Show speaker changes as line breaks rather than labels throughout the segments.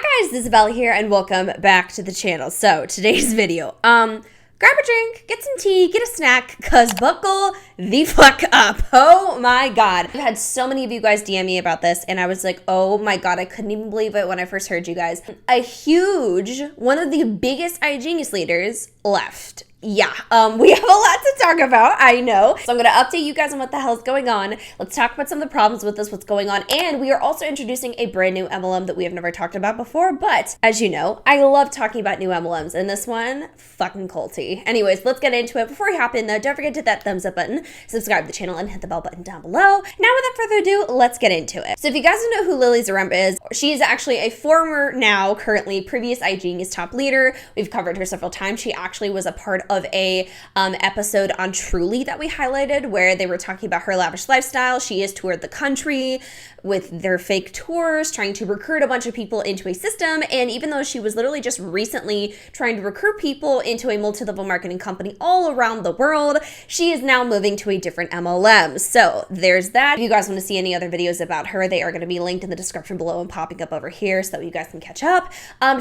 Hi guys, Isabella here and welcome back to the channel. So today's video, grab a drink, get some tea, get a snack, cause buckle the fuck up. Oh my god. I've had so many of you guys DM me about this and I was like, oh my god, I couldn't even believe it when I first heard you guys. One of the biggest Igenius leaders left. Yeah, we have a lot to talk about, I know. So I'm gonna update you guys on what the hell's going on. Let's talk about some of the problems with this, what's going on, and we are also introducing a brand new MLM that we have never talked about before, but as you know, I love talking about new MLMs, and this one, fucking culty. Anyways, let's get into it. Before we hop in though, don't forget to hit that thumbs up button, subscribe to the channel, and hit the bell button down below. Now without further ado, let's get into it. So if you guys don't know who Lily Zaremba is, she is actually a former, now currently previous Igenius top leader. We've covered her several times. She actually was a part of a episode on Truly that we highlighted where they were talking about her lavish lifestyle. She has toured the country with their fake tours, trying to recruit a bunch of people into a system. And even though she was literally just recently trying to recruit people into a multi-level marketing company all around the world, she is now moving to a different MLM. So there's that. If you guys want to see any other videos about her, they are going to be linked in the description below and popping up over here so that you guys can catch up.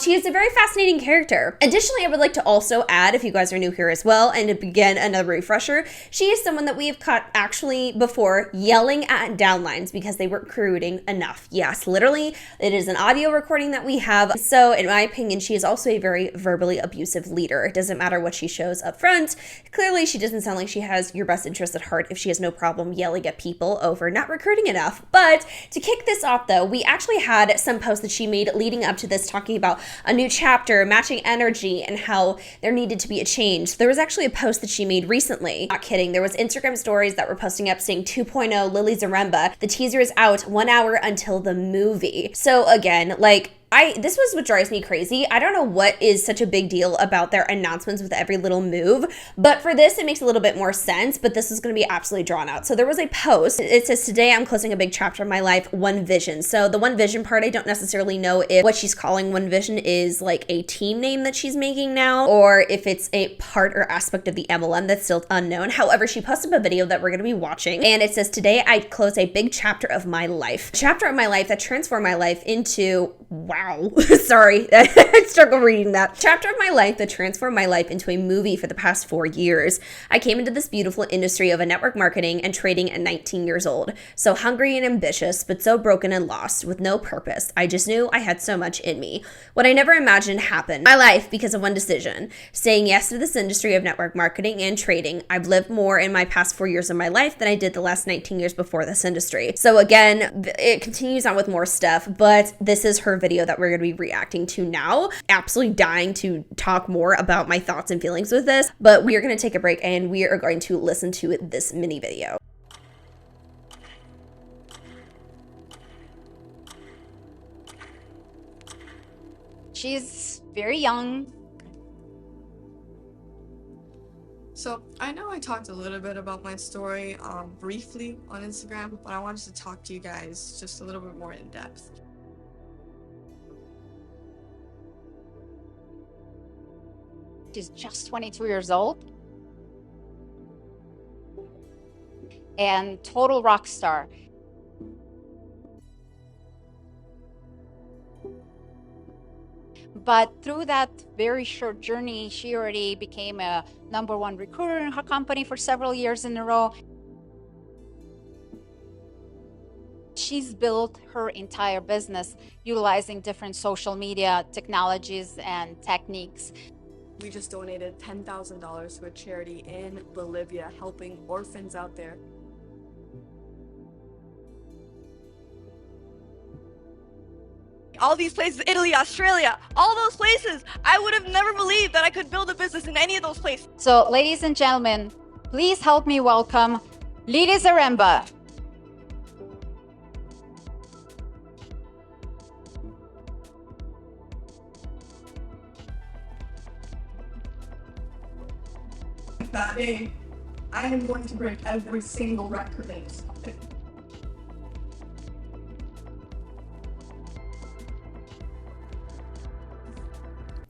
She is a very fascinating character. Additionally, I would like to also add, if you guys are new here as well, and again, another refresher, she is someone that we have caught actually before yelling at downlines because they weren't recruiting enough. Yes, literally, it is an audio recording that we have. So in my opinion, she is also a very verbally abusive leader. It doesn't matter what she shows up front. Clearly, she doesn't sound like she has your best interest at heart if she has no problem yelling at people over not recruiting enough. But to kick this off though, we actually had some posts that she made leading up to this talking about a new chapter, matching energy, and how there needed to be a change. There was actually a post that she made recently. Not kidding. There was Instagram stories that were posting up saying 2.0 Lily Zaremba. The teaser is out 1 hour until the movie. So again, like, this was what drives me crazy. I don't know what is such a big deal about their announcements with every little move, but for this, it makes a little bit more sense, but this is going to be absolutely drawn out. So there was a post. It says, today I'm closing a big chapter of my life, One Vision. So the One Vision part, I don't necessarily know if what she's calling One Vision is like a team name that she's making now, or if it's a part or aspect of the MLM that's still unknown. However, she posted a video that we're going to be watching, and it says, today I close a big chapter of my life. A chapter of my life that transformed my life into, wow. Sorry, I struggle reading that. Chapter of my life that transformed my life into a movie for the past 4 years. I came into this beautiful industry of network marketing and trading at 19 years old. So hungry and ambitious, but so broken and lost with no purpose. I just knew I had so much in me. What I never imagined happened. My life because of one decision. Saying yes to this industry of network marketing and trading. I've lived more in my past 4 years of my life than I did the last 19 years before this industry. So again, it continues on with more stuff, but this is her video that we're going to be reacting to now. Absolutely dying to talk more about my thoughts and feelings with this, but we are going to take a break and we are going to listen to this mini video.
She's very young.
So I know I talked a little bit about my story briefly on Instagram, but I wanted to talk to you guys just a little bit more in depth.
She's just 22 years old and total rock star. But through that very short journey, she already became a #1 recruiter in her company for several years in a row. She's built her entire business utilizing different social media technologies and techniques.
We just donated $10,000 to a charity in Bolivia, helping orphans out there. All these places, Italy, Australia, all those places, I would have never believed that I could build a business in any of those places.
So, ladies and gentlemen, please help me welcome Lily Zaremba.
That day, I am going to break every single record in this company.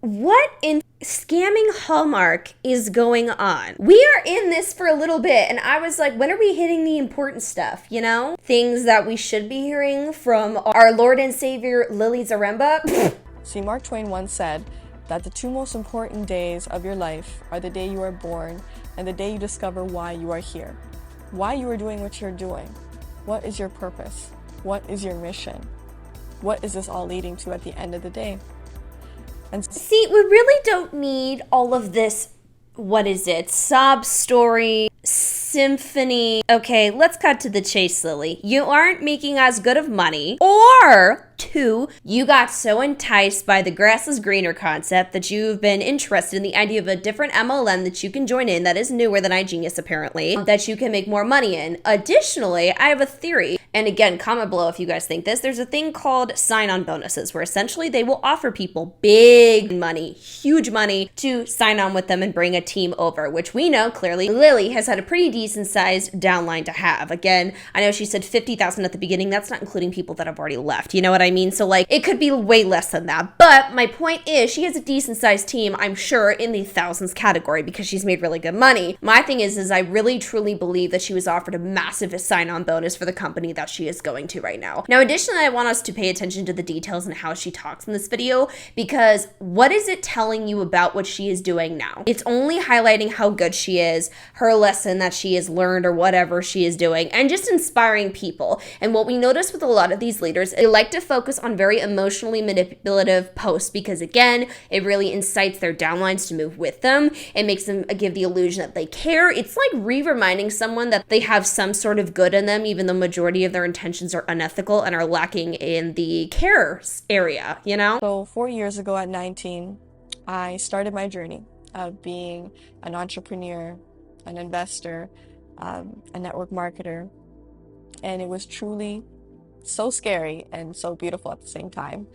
What in scamming Hallmark is going on? We are in this for a little bit, and I was like, when are we hitting the important stuff, you know? Things that we should be hearing from our Lord and Savior, Lily Zaremba.
See, Mark Twain once said that the two most important days of your life are the day you are born and the day you discover why you are here. Why you are doing what you're doing. What is your purpose? What is your mission? What is this all leading to at the end of the day? And
see, we really don't need all of this, what is it, sob story, symphony. Okay, let's cut to the chase, Lily. You aren't making as good of money, or two, you got so enticed by the grass is greener concept that you've been interested in the idea of a different MLM that you can join in that is newer than Igenius apparently, that you can make more money in. Additionally, I have a theory, and again, comment below if you guys think this. There's a thing called sign-on bonuses where essentially they will offer people big money, huge money to sign on with them and bring a team over, which we know clearly Lily has had a pretty decent sized downline to have. Again, I know she said 50,000 at the beginning. That's not including people that have already left. You know what I mean? So like, it could be way less than that. But my point is, she has a decent sized team, I'm sure, in the thousands category because she's made really good money. My thing is I really truly believe that she was offered a massive sign-on bonus for the company that she is going to right now. Now, additionally, I want us to pay attention to the details and how she talks in this video, because what is it telling you about what she is doing now? It's only highlighting how good she is, her lesson that she has learned or whatever she is doing, and just inspiring people. And what we notice with a lot of these leaders, they like to focus on very emotionally manipulative posts because, again, it really incites their downlines to move with them. It makes them give the illusion that they care. It's like reminding someone that they have some sort of good in them, even though majority of their intentions are unethical and are lacking in the care area, you know?
So 4 years ago at 19, I started my journey of being an entrepreneur, an investor, a network marketer, and it was truly so scary and so beautiful at the same time.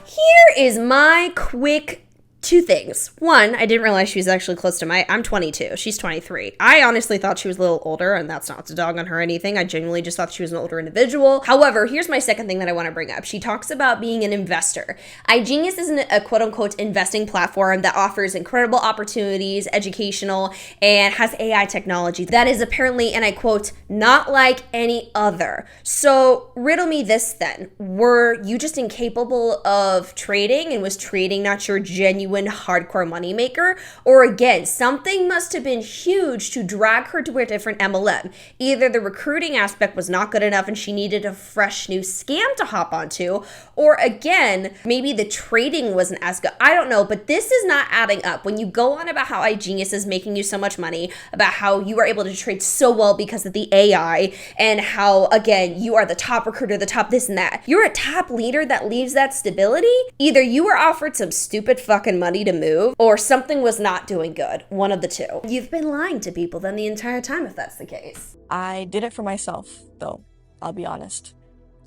Here is my quick two things. One, I didn't realize she was actually close to I'm 22. She's 23. I honestly thought she was a little older, and that's not to dog on her or anything. I genuinely just thought she was an older individual. However, here's my second thing that I want to bring up. She talks about being an investor. Igenius is a quote-unquote investing platform that offers incredible opportunities, educational, and has AI technology that is apparently, and I quote, not like any other. So riddle me this then. Were you just incapable of trading, and was trading not your genuine hardcore moneymaker? Or again, something must have been huge to drag her to a different MLM. Either the recruiting aspect was not good enough and she needed a fresh new scam to hop onto, or again, maybe the trading wasn't as good. I don't know, but this is not adding up. When you go on about how Igenius is making you so much money, about how you are able to trade so well because of the AI, and how, again, you are the top recruiter, the top this and that. You're a top leader that leaves that stability. Either you were offered some stupid fucking money to move, or something was not doing good. One of the two. You've been lying to people then the entire time if that's the case.
I did it for myself, though, I'll be honest.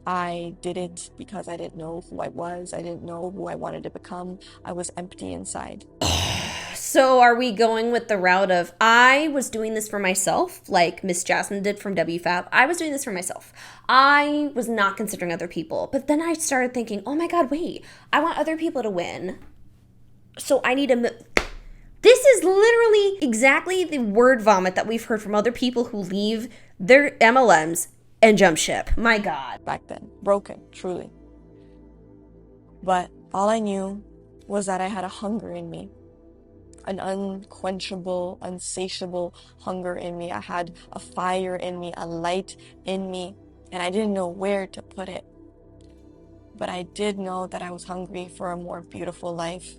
I did it because I didn't know who I was. I didn't know who I wanted to become. I was empty inside.
So are we going with the route of, I was doing this for myself, like Miss Jasmine did from wfabb? I was doing this for myself. I was not considering other people. But then I started thinking, oh my God, wait, I want other people to win. So I need to This is literally exactly the word vomit that we've heard from other people who leave their MLMs and jump ship. My God.
Back then, broken, truly. But all I knew was that I had a hunger in me, an unquenchable, unsatiable hunger in me. I had a fire in me, a light in me, and I didn't know where to put it. But I did know that I was hungry for a more beautiful life,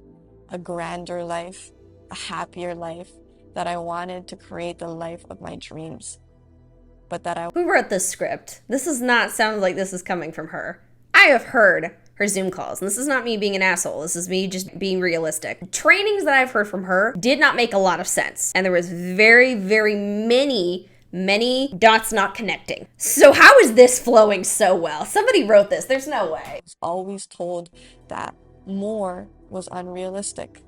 a grander life, a happier life, that I wanted to create the life of my dreams. But that
Who wrote this script? This does not sound like this is coming from her. I have heard her Zoom calls, and this is not me being an asshole. This is me just being realistic. Trainings that I've heard from her did not make a lot of sense, and there was very, very many dots not connecting. So how is this flowing so well? Somebody wrote this. There's no way.
I was always told that more was unrealistic.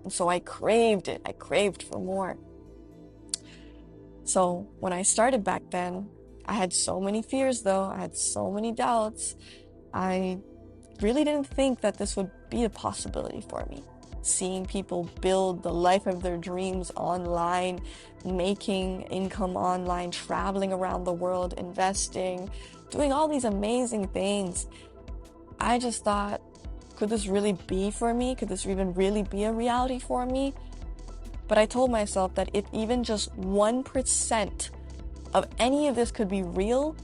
And so I craved it. I craved for more. So when I started back then, I had so many fears though. I had so many doubts. I really didn't think that this would be a possibility for me. Seeing people build the life of their dreams online, making income online, traveling around the world, investing, doing all these amazing things. I just thought, Could this really be for me? Could this even really be a reality for me? But I told myself that if even just 1% of any of this could be real,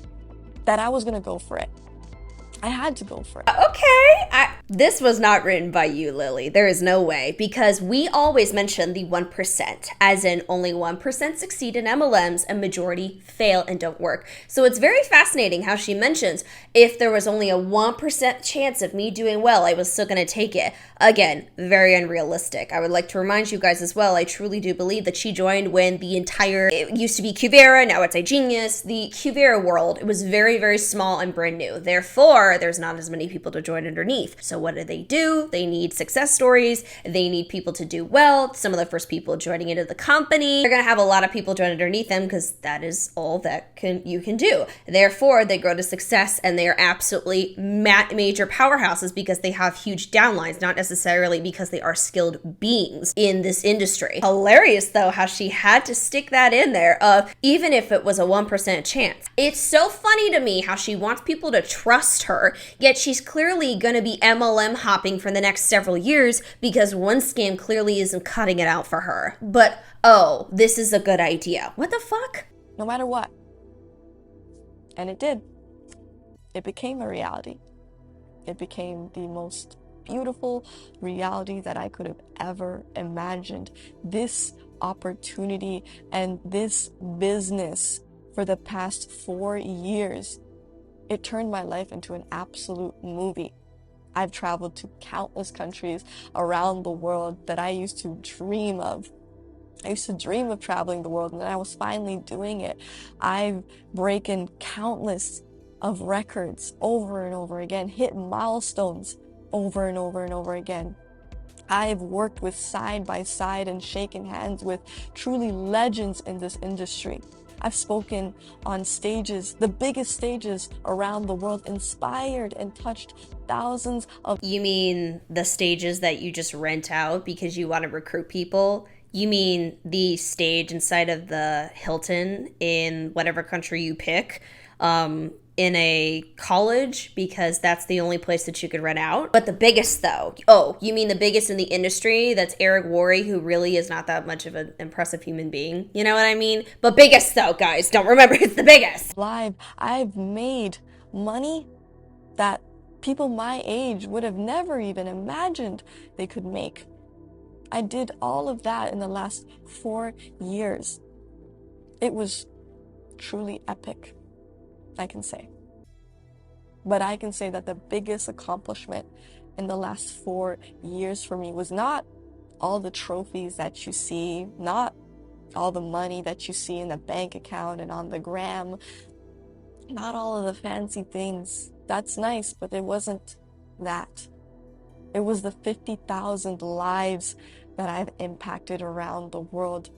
that I was gonna go for it. I had to go for it.
Okay. This was not written by you, Lily. There is no way, because we always mention the 1%, as in only 1% succeed in MLMs and majority fail and don't work. So it's very fascinating how she mentions if there was only a 1% chance of me doing well, I was still going to take it. Again, very unrealistic. I would like to remind you guys as well, I truly do believe that she joined when it used to be Cuvera, now it's Igenius. The Cuvera world, it was very, very small and brand new. Therefore, there's not as many people to join underneath. So what do? They need success stories. They need people to do well. Some of the first people joining into the company. They're going to have a lot of people join underneath them because that is all that you can do. Therefore, they grow to success and they are absolutely major powerhouses because they have huge downlines, not necessarily because they are skilled beings in this industry. Hilarious though how she had to stick that in there of even if it was a 1% chance. It's so funny to me how she wants people to trust her, yet she's clearly going to be MLM hopping for the next several years because one scam clearly isn't cutting it out for her. But oh, this is a good idea. What the fuck?
No matter what. And it did. It became a reality. It became the most beautiful reality that I could have ever imagined. This opportunity and this business for the past 4 years, it turned my life into an absolute movie. I've traveled to countless countries around the world that I used to dream of. I used to dream of traveling the world, and I was finally doing it. I've broken countless of records over and over again, hit milestones over and over and over again. I've worked with side by side and shaken hands with truly legends in this industry. I've spoken on stages, the biggest stages around the world, inspired and touched thousands of...
You mean the stages that you just rent out because you want to recruit people? You mean the stage inside of the Hilton in whatever country you pick, in a college because that's the only place that you could rent out? But the biggest though, oh, you mean the biggest in the industry? That's Eric Worre, who really is not that much of an impressive human being. You know what I mean? But biggest though, guys, don't remember it's the biggest.
Live, I've made money that people my age would have never even imagined they could make. I did all of that in the last 4 years. It was truly epic, I can say. But I can say that the biggest accomplishment in the last 4 years for me was not all the trophies that you see, not all the money that you see in the bank account and on the gram, not all of the fancy things. That's nice, but it wasn't that. It was the 50,000 lives that I've impacted around the world,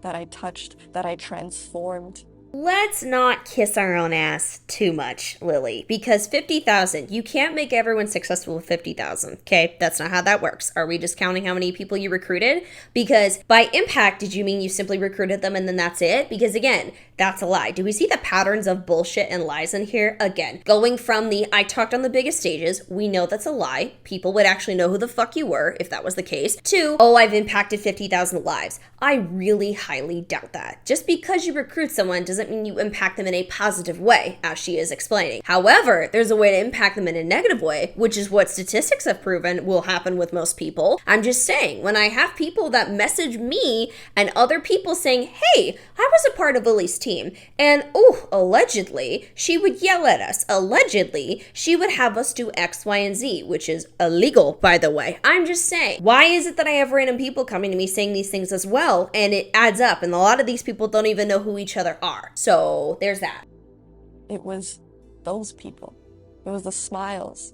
that I touched, that I transformed.
Let's not kiss our own ass too much, Lily, because 50,000, you can't make everyone successful with 50,000, okay? That's not how that works. Are we just counting how many people you recruited? Because by impact, did you mean you simply recruited them and then that's it? Because again, that's a lie. Do we see the patterns of bullshit and lies in here? Again, going from the I talked on the biggest stages, we know that's a lie. People would actually know who the fuck you were if that was the case. To, oh, I've impacted 50,000 lives. I really highly doubt that. Just because you recruit someone doesn't mean you impact them in a positive way, as she is explaining. However, there's a way to impact them in a negative way, which is what statistics have proven will happen with most people. I'm just saying, when I have people that message me and other people saying, hey, I was a part of Lily's team, and oh, allegedly, she would yell at us. Allegedly, she would have us do X, Y, and Z, which is illegal, by the way. I'm just saying, why is it that I have random people coming to me saying these things as well, and it adds up, and a lot of these people don't even know who each other are. So there's that.
It was those people. It was the smiles.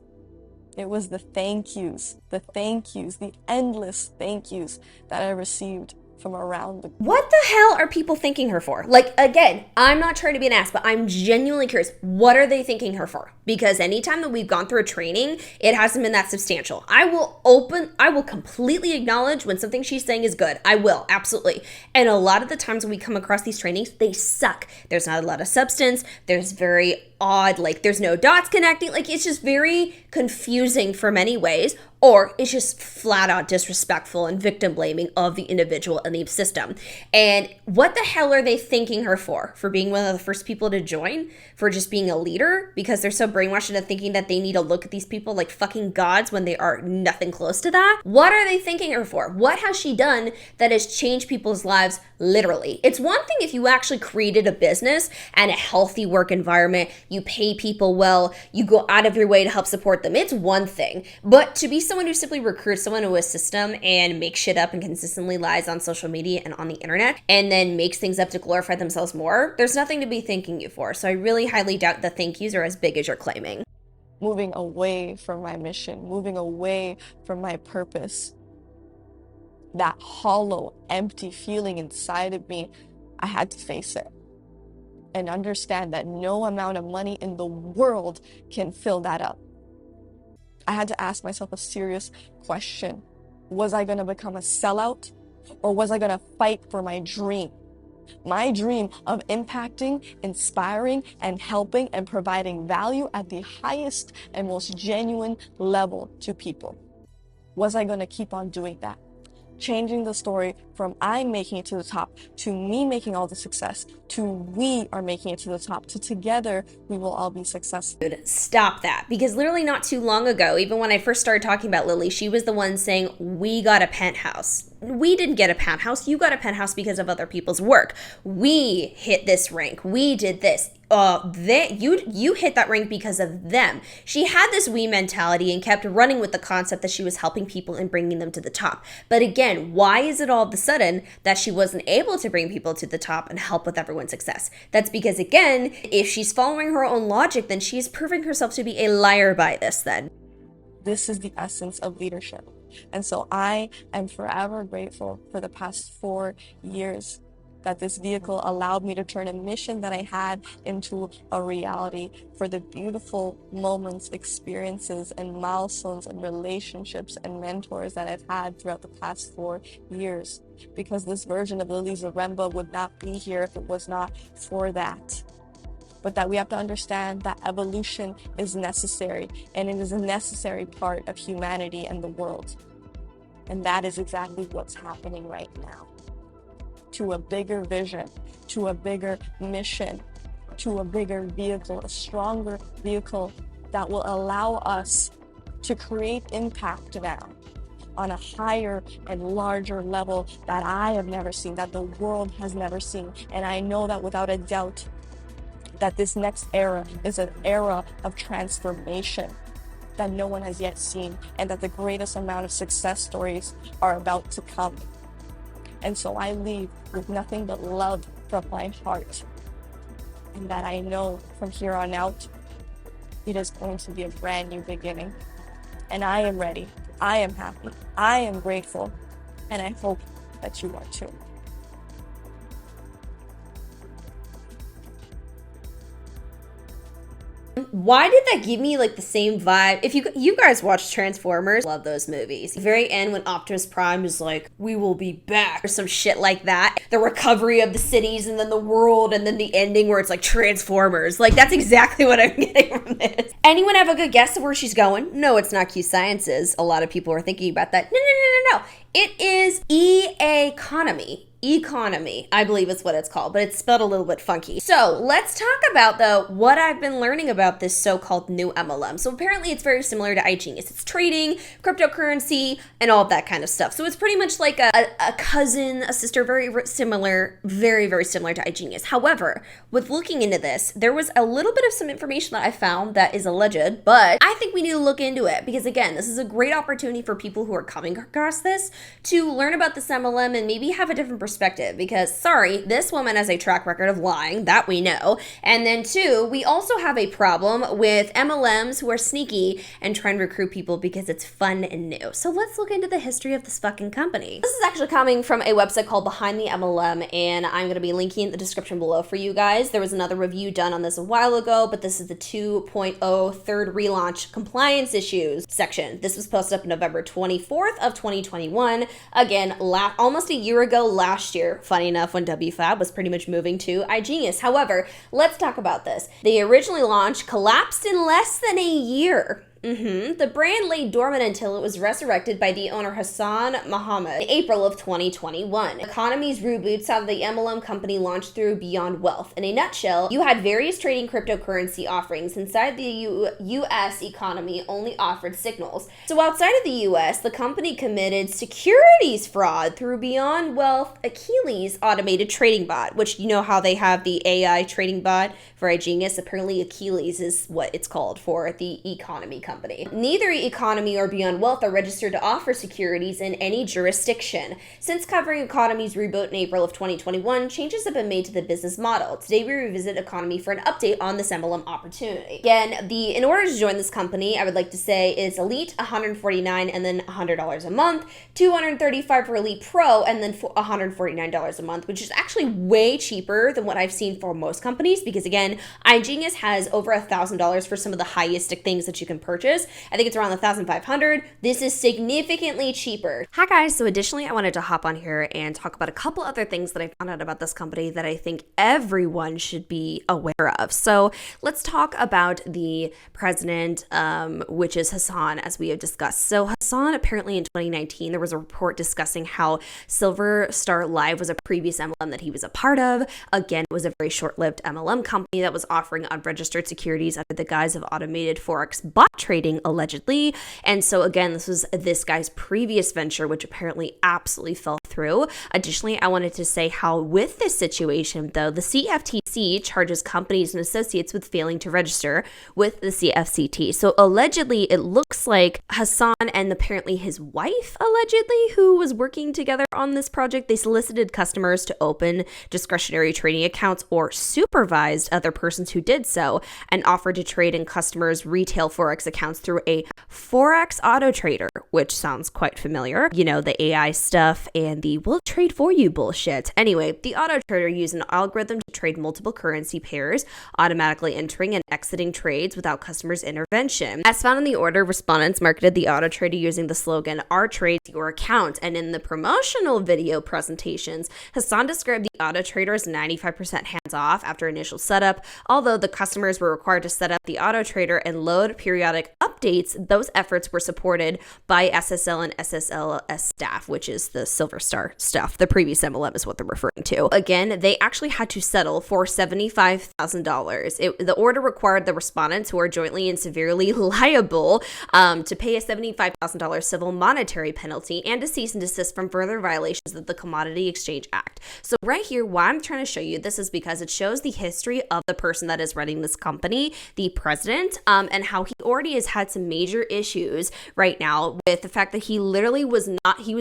It was the thank yous, the endless thank yous that I received from around the
What the hell are people thanking her for? Like, again, I'm not trying to be an ass, but I'm genuinely curious. What are they thanking her for? Because anytime that we've gone through a training, it hasn't been that substantial. I will completely acknowledge when something she's saying is good. I will, absolutely. And a lot of the times when we come across these trainings, they suck. There's not a lot of substance. There's very odd, like there's no dots connecting. Like it's just very confusing for many ways, or it's just flat out disrespectful and victim blaming of the individual and the system. And what the hell are they thanking her for? For being one of the first people to join? For just being a leader? Because they're so brainwashed into thinking that they need to look at these people like fucking gods when they are nothing close to that? What are they thanking her for? What has she done that has changed people's lives literally? It's one thing if you actually created a business and a healthy work environment, you pay people well, you go out of your way to help support them. It's one thing. But to be someone who simply recruits someone to a system and makes shit up and consistently lies on social media and on the internet and then makes things up to glorify themselves more, there's nothing to be thanking you for. So I really highly doubt the thank yous are as big as you're claiming.
moving away from my mission, moving away from my purpose. That hollow, empty feeling inside of me, I had to face it and understand that no amount of money in the world can fill that up. I had to ask myself a serious question. Was I going to become a sellout, or was I going to fight for my dream? My dream of impacting, inspiring, and helping and providing value at the highest and most genuine level to people. Was I going to keep on doing that? Changing the story from I'm making it to the top, to me making all the success, to we are making it to the top, to together we will all be successful.
Dude, stop that. Because literally not too long ago, even when I first started talking about Lily, she was the one saying, we got a penthouse. We didn't get a penthouse. You got a penthouse because of other people's work. We hit this rank. We did this. You hit that rank because of them. She had this we mentality and kept running with the concept that she was helping people and bringing them to the top. But again, why is it all of a sudden that she wasn't able to bring people to the top and help with everyone's success? That's because, again, if she's following her own logic, then she is proving herself to be a liar by this then.
This is the essence of leadership. And so I am forever grateful for the past 4 years that this vehicle allowed me to turn a mission that I had into a reality, for the beautiful moments, experiences, and milestones and relationships and mentors that I've had throughout the past 4 years. Because this version of Lily Zaremba would not be here if it was not for that. But that we have to understand that evolution is necessary, and it is a necessary part of humanity and the world. And that is exactly what's happening right now. To a bigger vision, to a bigger mission, to a bigger vehicle, a stronger vehicle that will allow us to create impact now on a higher and larger level that I have never seen, that the world has never seen. And I know that without a doubt, that this next era is an era of transformation that no one has yet seen, and that the greatest amount of success stories are about to come. And so I leave with nothing but love from my heart, and that I know from here on out, it is going to be a brand new beginning. And I am ready, I am happy, I am grateful, and I hope that you are too.
Why did that give me like the same vibe? If you guys watch Transformers, love those movies. The very end when Optimus Prime is like, we will be back, or some shit like that. The recovery of the cities and then the world, and then the ending where it's like Transformers. Like, that's exactly what I'm getting from this. Anyone have a good guess of where she's going? No, it's not Q Sciences. A lot of people are thinking about that. No. It is eaconomy. Economy, I believe is what it's called, but it's spelled a little bit funky. So let's talk about, though, what I've been learning about this so-called new MLM. So apparently it's very similar to Igenius. It's trading, cryptocurrency, and all of that kind of stuff. So it's pretty much like a cousin, a sister, very similar, very, very similar to Igenius. However, with looking into this, there was a little bit of some information that I found that is alleged, but I think we need to look into it because, again, this is a great opportunity for people who are coming across this to learn about this MLM and maybe have a different perspective perspective because, sorry, this woman has a track record of lying, that we know. And then two, we also have a problem with MLMs who are sneaky and trying to recruit people because it's fun and new. So let's look into the history of this fucking company. This is actually coming from a website called Behind the MLM, and I'm going to be linking in the description below for you guys. There was another review done on this a while ago, but this is the 2.0 third relaunch compliance issues section. This was posted up November 24th of 2021. Again, almost a year ago last year, funny enough, when wfabb was pretty much moving to Igenius. However, let's talk about this. They originally launched, collapsed in less than a year. The brand lay dormant until it was resurrected by the owner Hassan Mohammed in April of 2021. Economy's reboots how the MLM company launched through Beyond Wealth. In a nutshell, you had various trading cryptocurrency offerings. Inside the U.S. economy only offered signals. So outside of the U.S., the company committed securities fraud through Beyond Wealth Achilles automated trading bot, which you know how they have the AI trading bot for Igenius. Apparently Achilles is what it's called for the economy company. Neither Economy or Beyond Wealth are registered to offer securities in any jurisdiction. Since covering Economy's reboot in April of 2021, changes have been made to the business model. Today we revisit Economy for an update on this MLM opportunity. Again, in order to join this company, I would like to say is Elite $149 and then $100 a month, $235 for Elite Pro, and then $149 a month, which is actually way cheaper than what I've seen for most companies because again, Igenius has over $1,000 for some of the highest things that you can purchase. I think it's around $1,500. This is significantly cheaper. Hi guys, so additionally I wanted to hop on here and talk about a couple other things that I found out about this company that I think everyone should be aware of. So let's talk about the president, which is Hassan, as we have discussed. So Hassan, apparently in 2019, there was a report discussing how Silver Star Live was a previous MLM that he was a part of. Again, it was a very short-lived MLM company that was offering unregistered securities under the guise of automated Forex bot trading, allegedly. And so again, this was this guy's previous venture, which apparently absolutely fell through. Additionally, I wanted to say how with this situation, though, the CFTC charges companies and associates with failing to register with the CFCT. So allegedly, it looks like Hassan and apparently his wife, allegedly, who was working together on this project, they solicited customers to open discretionary trading accounts or supervised other persons who did so and offered to trade in customers' retail Forex accounts through a Forex auto trader, which sounds quite familiar. You know, the AI stuff and the we'll trade for you bullshit. Anyway, the auto trader used an algorithm to trade multiple currency pairs, automatically entering and exiting trades without customers' intervention. As found in the order, respondents marketed the auto trader using the slogan, "Our trades, your account." And in the promotional video presentations, Hassan described the auto trader as 95% hands-off after initial setup. Although the customers were required to set up the auto trader and load periodic updates, those efforts were supported by SSL and SSLS staff, which is the Silver Star stuff. The previous MLM is what they're referring to. Again, they actually had to settle for $75,000. The order required the respondents, who are jointly and severely liable, to pay a $75,000 civil monetary penalty and to cease and desist from further violations of the Commodity Exchange Act. So right here, why I'm trying to show you this is because it shows the history of the person that is running this company, the president, and how he already has had some major issues right now with the fact that he literally was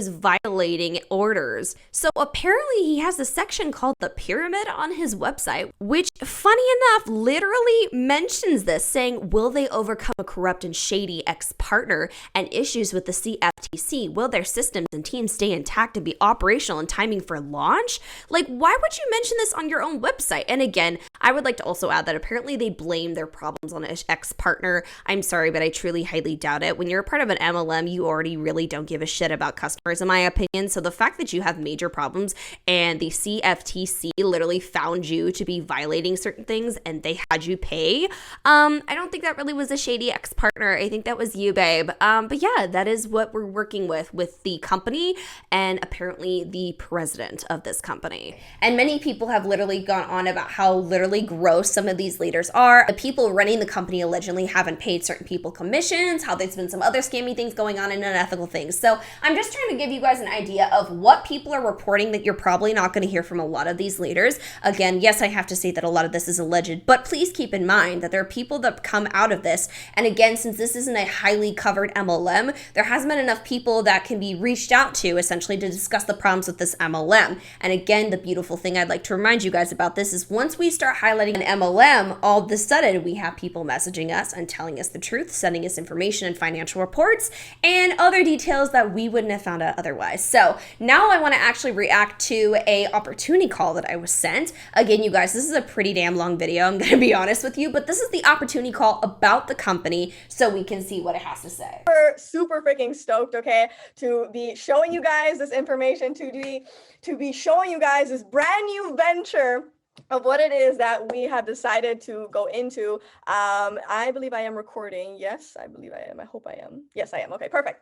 violating orders. So apparently he has a section called the pyramid on his website, which funny enough literally mentions this, saying, will they overcome a corrupt and shady ex-partner and issues with the CFTC? Will their systems and teams stay intact and be operational in timing for launch? Like, why would you mention this on your own website? And again, I would like to also add that apparently they blame their problems on an ex-partner. I'm sorry, but I truly highly doubt it. When you're a part of an MLM, you already really don't give a shit about customers, in my opinion. So the fact that you have major problems and the CFTC literally found you to be violating certain things and they had you pay, I don't think that really was a shady ex-partner. I think that was you, babe. But yeah, that is what we're working with the company and apparently the president of this company. And many people have literally gone on about how literally gross some of these leaders are. The people running the company allegedly haven't paid certain people commissions, how there's been some other scammy things going on and unethical things. So I'm just trying to give you guys an idea of what people are reporting that you're probably not going to hear from a lot of these leaders. Again, yes, I have to say that a lot of this is alleged, but please keep in mind that there are people that come out of this. And again, since this isn't a highly covered MLM, there hasn't been enough people that can be reached out to essentially to discuss the problems with this MLM. And again, the beautiful thing I'd like to remind you guys about this is once we start highlighting an MLM, all of a sudden we have people messaging us and telling us the truth, sending us information and financial reports and other details that we wouldn't have found out otherwise. So now I want to actually react to a opportunity call that I was sent. Again, you guys, this is a pretty damn long video, I'm going to be honest with you, but this is the opportunity call about the company so we can see what it has to say.
We're super freaking stoked, okay, to be showing you guys this information, to be showing you guys this brand new venture of what it is that we have decided to go into. I believe I am recording. Yes, I believe I am. I hope I am. Yes, I am. Okay, perfect.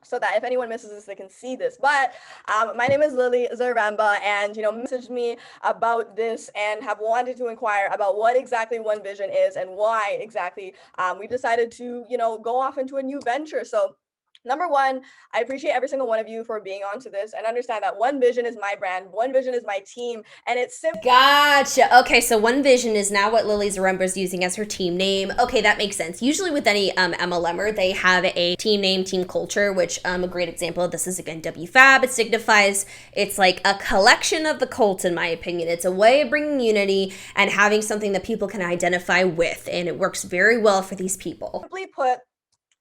So that if anyone misses this, they can see this. But my name is Lily Zaremba, and messaged me about this and have wanted to inquire about what exactly One Vision is and why exactly we decided to go off into a new venture. So number one, I appreciate every single one of you for being onto this and understand that One Vision is my brand, One Vision is my team, and it's simple.
Gotcha. Okay, so One Vision is now what Lily Zaremba is using as her team name. Okay, that makes sense. Usually with any MLMer, they have a team name, team culture, which a great example of this is, again, wfabb. It signifies it's like a collection of the cult, in my opinion. It's a way of bringing unity and having something that people can identify with, and it works very well for these people.
Simply put,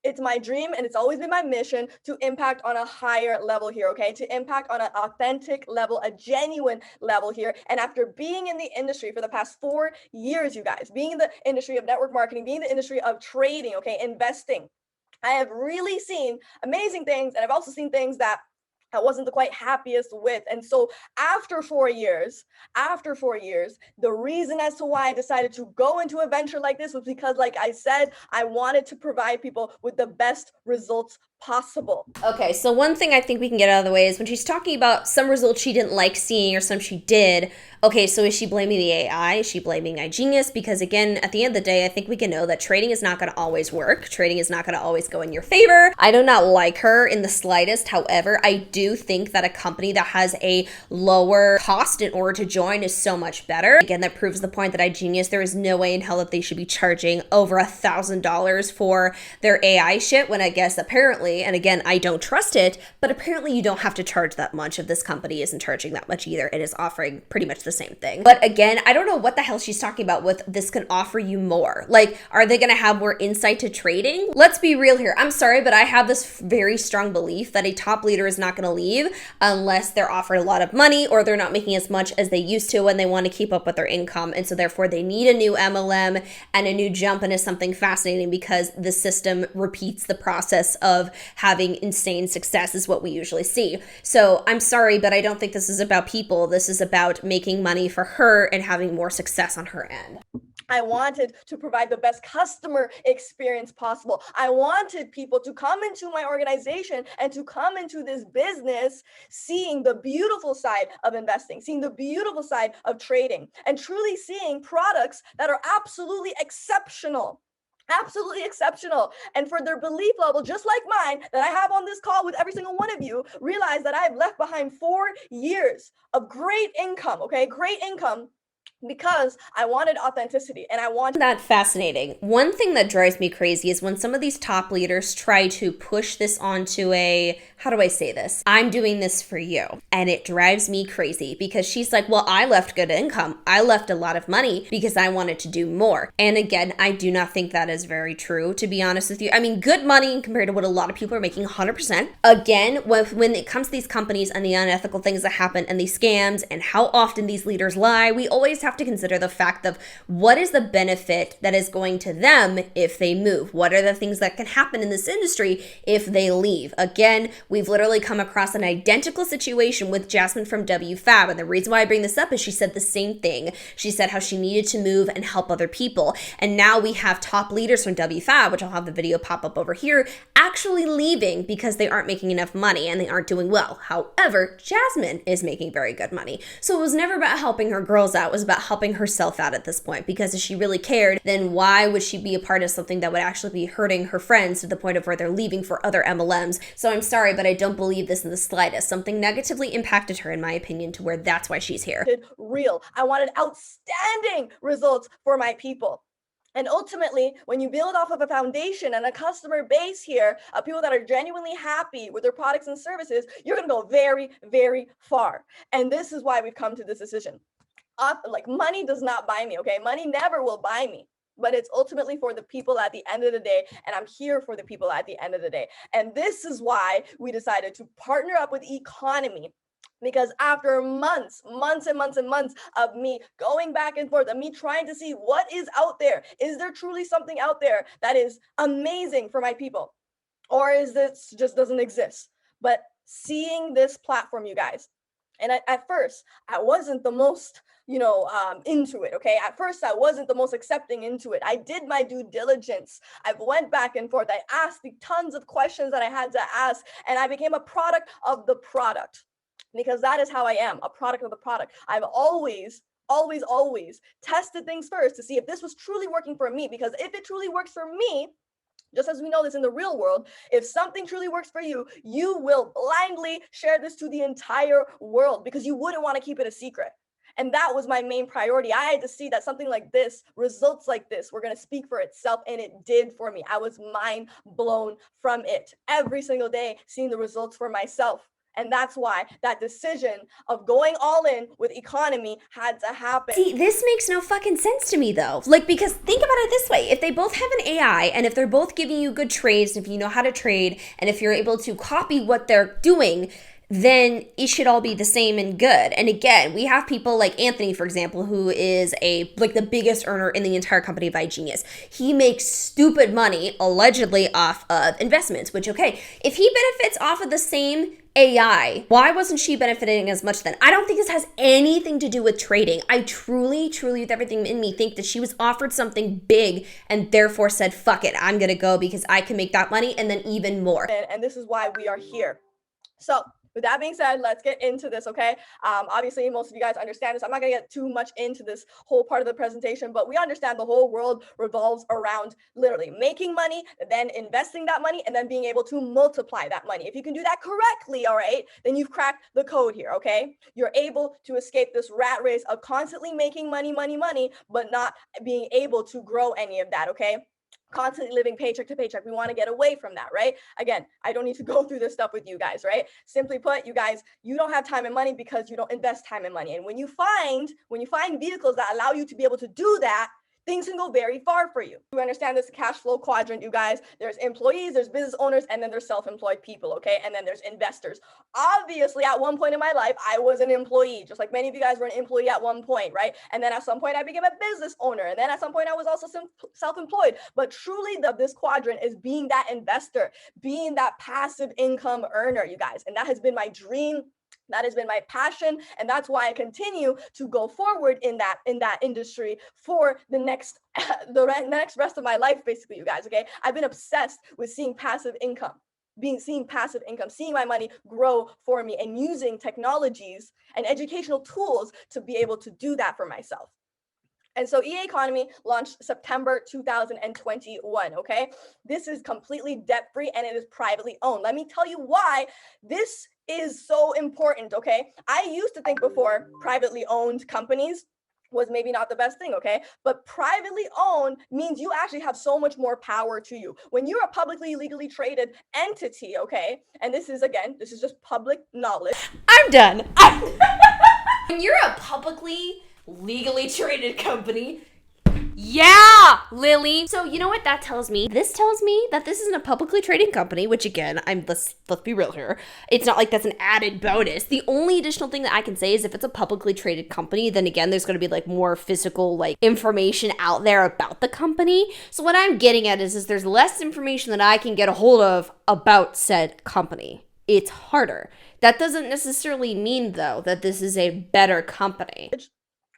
it's my dream and it's always been my mission to impact on a higher level here, okay? To impact on an authentic level, a genuine level here. And after being in the industry for the past 4 years, you guys, being in the industry of network marketing, being in the industry of trading, okay, investing, I have really seen amazing things, and I've also seen things that I wasn't the quite happiest with. And so after 4 years, the reason as to why I decided to go into a venture like this was because, like I said, I wanted to provide people with the best results possible.
Okay, so one thing I think we can get out of the way is when she's talking about some results she didn't like seeing or some she did. Okay, so is she blaming the AI? Is she blaming Igenius? Because again, at the end of the day, I think we can know that trading is not going to always work. Trading is not going to always go in your favor. I do not like her in the slightest. However, I do think that a company that has a lower cost in order to join is so much better. Again, that proves the point that Igenius, there is no way in hell that they should be charging over $1,000 for their AI shit when I guess apparently, and again, I don't trust it, but apparently you don't have to charge that much if this company isn't charging that much either. It is offering pretty much the same thing. But again, I don't know what the hell she's talking about with this can offer you more. Like, are they going to have more insight to trading? Let's be real here. I'm sorry, but I have this very strong belief that a top leader is not going to leave unless they're offered a lot of money or they're not making as much as they used to when they want to keep up with their income. And so therefore they need a new MLM and a new jump into something fascinating because the system repeats the process of having insane success is what we usually see. So I'm sorry, but I don't think this is about people. This is about making money for her and having more success on her end.
I wanted to provide the best customer experience possible. I wanted people to come into my organization and to come into this business seeing the beautiful side of investing, seeing the beautiful side of trading, and truly seeing products that are absolutely exceptional. Absolutely exceptional. And for their belief level, just like mine, that I have on this call with every single one of you, realize that I've left behind 4 years of great income, okay? Great income. Because I wanted authenticity and I wanted
that fascinating. One thing that drives me crazy is when some of these top leaders try to push this onto a, how do I say this? I'm doing this for you. And it drives me crazy because she's like, well, I left good income. I left a lot of money because I wanted to do more. And again, I do not think that is very true, to be honest with you. I mean, good money compared to what a lot of people are making, 100%. Again, when it comes to these companies and the unethical things that happen and these scams and how often these leaders lie, we always have to consider the fact of what is the benefit that is going to them if they move? What are the things that can happen in this industry if they leave? Again, we've literally come across an identical situation with Jasmine from wfabb. And the reason why I bring this up is she said the same thing. She said how she needed to move and help other people. And now we have top leaders from wfabb, which I'll have the video pop up over here, actually leaving because they aren't making enough money and they aren't doing well. However, Jasmine is making very good money. So it was never about helping her girls out. It was about about helping herself out at this point, because if she really cared, then why would she be a part of something that would actually be hurting her friends to the point of where they're leaving for other MLMs? So I'm sorry, but I don't believe this in the slightest. Something negatively impacted her, in my opinion, to where that's why she's here.
Real. I wanted outstanding results for my people. And ultimately, when you build off of a foundation and a customer base here of people that are genuinely happy with their products and services, you're going to go very, very far. And this is why we've come to this decision. Like, money does not buy me, okay? Money never will buy me. But it's ultimately for the people at the end of the day, and I'm here for the people at the end of the day. And this is why we decided to partner up with Economy. Because after months and months of me going back and forth, of me trying to see what is out there, is there truly something out there that is amazing for my people? Or is this just doesn't exist? But seeing this platform, you guys, and at first, I wasn't the most, into it, okay? At first, I wasn't the most accepting into it. I did my due diligence. I went back and forth. I asked the tons of questions that I had to ask, and I became a product of the product. Because that is how I am, a product of the product. I've always tested things first to see if this was truly working for me. Because if it truly works for me, just as we know this in the real world, if something truly works for you, you will blindly share this to the entire world because you wouldn't want to keep it a secret. And that was my main priority. I had to see that something like this, results like this, were going to speak for itself, and it did for me. I was mind blown from it every single day, seeing the results for myself. And that's why that decision of going all in with Economy had to happen.
See, this makes no fucking sense to me though. Like, because think about it this way. If they both have an AI, and if they're both giving you good trades, if you know how to trade, and if you're able to copy what they're doing, then it should all be the same and good. And again, we have people like Anthony, for example, who is the biggest earner in the entire company of Igenius. He makes stupid money, allegedly, off of investments, which, okay, if he benefits off of the same AI, why wasn't she benefiting as much then? I don't think this has anything to do with trading. I truly, with everything in me, think that she was offered something big and therefore said, fuck it, I'm gonna go because I can make that money and then even more.
And this is why we are here. So with that being said, let's get into this, okay? Obviously, most of you guys understand this. I'm not going to get too much into this whole part of the presentation, but we understand the whole world revolves around literally making money, then investing that money, and then being able to multiply that money. If you can do that correctly, all right, then you've cracked the code here, okay? You're able to escape this rat race of constantly making money, but not being able to grow any of that, okay? Constantly living paycheck to paycheck. We want to get away from that, right? Again, I don't need to go through this stuff with you guys, right? Simply put, you guys, you don't have time and money because you don't invest time and money. And when you find vehicles that allow you to be able to do that, things can go very far for you. You understand this cash flow quadrant, you guys. There's employees, there's business owners, and then there's self-employed people, okay? And then there's investors. Obviously, at one point in my life, I was an employee, just like many of you guys were an employee at one point, right? And then at some point, I became a business owner. And then at some point, I was also self-employed. But truly, this quadrant is being that investor, being that passive income earner, you guys. And that has been my dream. That has been my passion, and that's why I continue to go forward in that industry for the next rest of my life, basically, you guys. Okay, I've been obsessed with seeing passive income, seeing my money grow for me, and using technologies and educational tools to be able to do that for myself. And so eAconomy launched September 2021, okay? This is completely debt-free and it is privately owned. Let me tell you why this is so important, okay? I used to think before privately owned companies was maybe not the best thing, okay? But privately owned means you actually have so much more power to you. When you're a publicly, legally traded entity, okay? And this is just public knowledge.
I'm done. When you're a publicly legally traded company, yeah, Lily. So you know what that tells me? This tells me that this isn't a publicly traded company, which again, let's be real here. It's not like that's an added bonus. The only additional thing that I can say is if it's a publicly traded company, then again, there's going to be more physical information out there about the company. So what I'm getting at is there's less information that I can get a hold of about said company. It's harder. That doesn't necessarily mean though that this is a better company.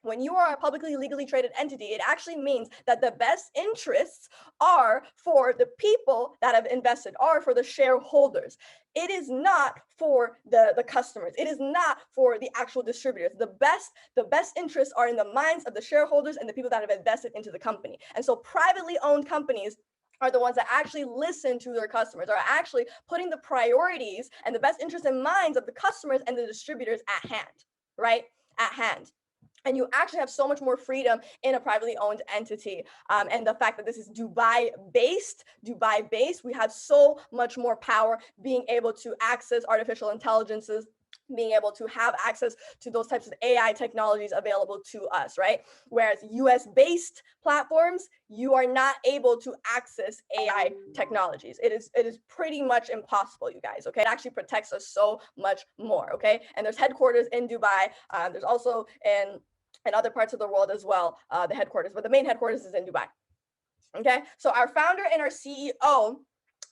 When you are a publicly legally traded entity, it actually means that the best interests are for the people that have invested, are for the shareholders. It is not for the customers. It is not for the actual distributors. The best interests are in the minds of the shareholders and the people that have invested into the company. And so privately owned companies are the ones that actually listen to their customers, are actually putting the priorities and the best interest in minds of the customers and the distributors at hand, right? At hand. And you actually have so much more freedom in a privately owned entity. And the fact that this is Dubai-based, we have so much more power being able to access artificial intelligences, being able to have access to those types of AI technologies available to us, right? Whereas US-based platforms, you are not able to access AI technologies. It is pretty much impossible, you guys, okay? It actually protects us so much more, okay? And there's headquarters in Dubai. There's also in other parts of the world as well, the headquarters, but the main headquarters is in Dubai, okay? So our founder and our CEO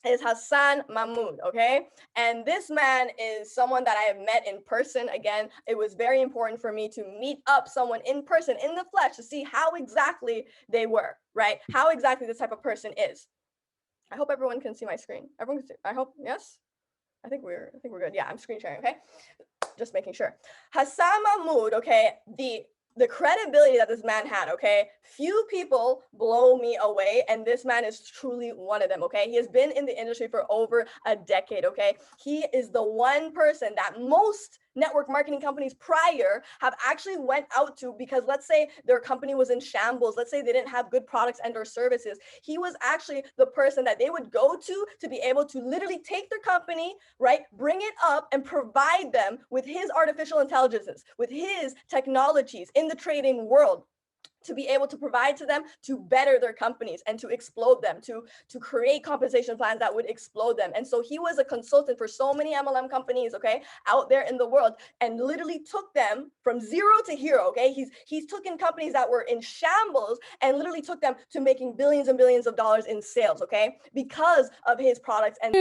is Hassan Mahmoud, okay? And this man is someone that I have met in person. Again, it was very important for me to meet up someone in person, in the flesh, to see how exactly they were, right? How exactly this type of person is. I hope everyone can see my screen. Everyone can see, I hope, yes? I think we're good. Yeah, I'm screen sharing, okay? Just making sure. Hassan Mahmoud, okay, the credibility that this man had, okay, few people blow me away, and this man is truly one of them, okay? He has been in the industry for over a decade, okay? He is the one person that most network marketing companies prior have actually went out to, because let's say their company was in shambles, let's say they didn't have good products and or services. He was actually the person that they would go to be able to literally take their company, right, bring it up and provide them with his artificial intelligences, with his technologies in the trading world, to be able to provide to them to better their companies and to explode them, to create compensation plans that would explode them. And so he was a consultant for so many MLM companies, okay, out there in the world, and literally took them from zero to hero, okay? He's taken companies that were in shambles and literally took them to making billions and billions of dollars in sales, okay, because of his products. And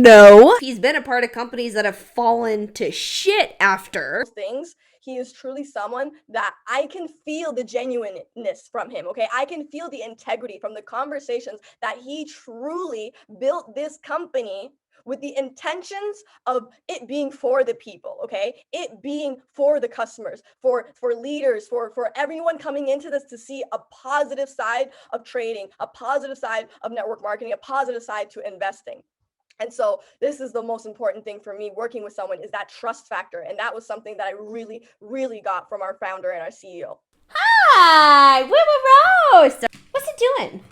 no. He's been a part of companies that have fallen to shit after
things. He is truly someone that I can feel the genuineness from him, okay? I can feel the integrity from the conversations that he truly built this company with the intentions of it being for the people, okay? It being for the customers, for leaders, for everyone coming into this to see a positive side of trading, a positive side of network marketing, a positive side to investing. And so this is the most important thing for me working with someone, is that trust factor. And that was something that I really, really got from our founder and our CEO.
Hi, we were Rose. What's it doing?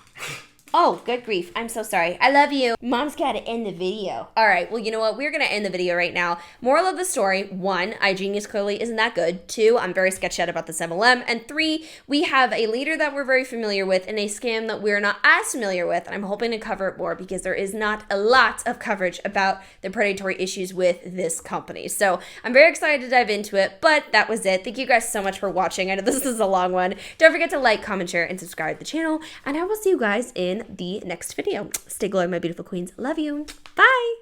Oh, good grief. I'm so sorry. I love you. Mom's got to end the video. All right. Well, you know what? We're going to end the video right now. Moral of the story: 1, Igenius clearly isn't that good. 2, I'm very sketched out about this MLM. And 3, we have a leader that we're very familiar with and a scam that we're not as familiar with. And I'm hoping to cover it more because there is not a lot of coverage about the predatory issues with this company. So I'm very excited to dive into it, but that was it. Thank you guys so much for watching. I know this is a long one. Don't forget to like, comment, share, and subscribe to the channel. And I will see you guys in the next video. Stay glowing, my beautiful queens. Love you. Bye.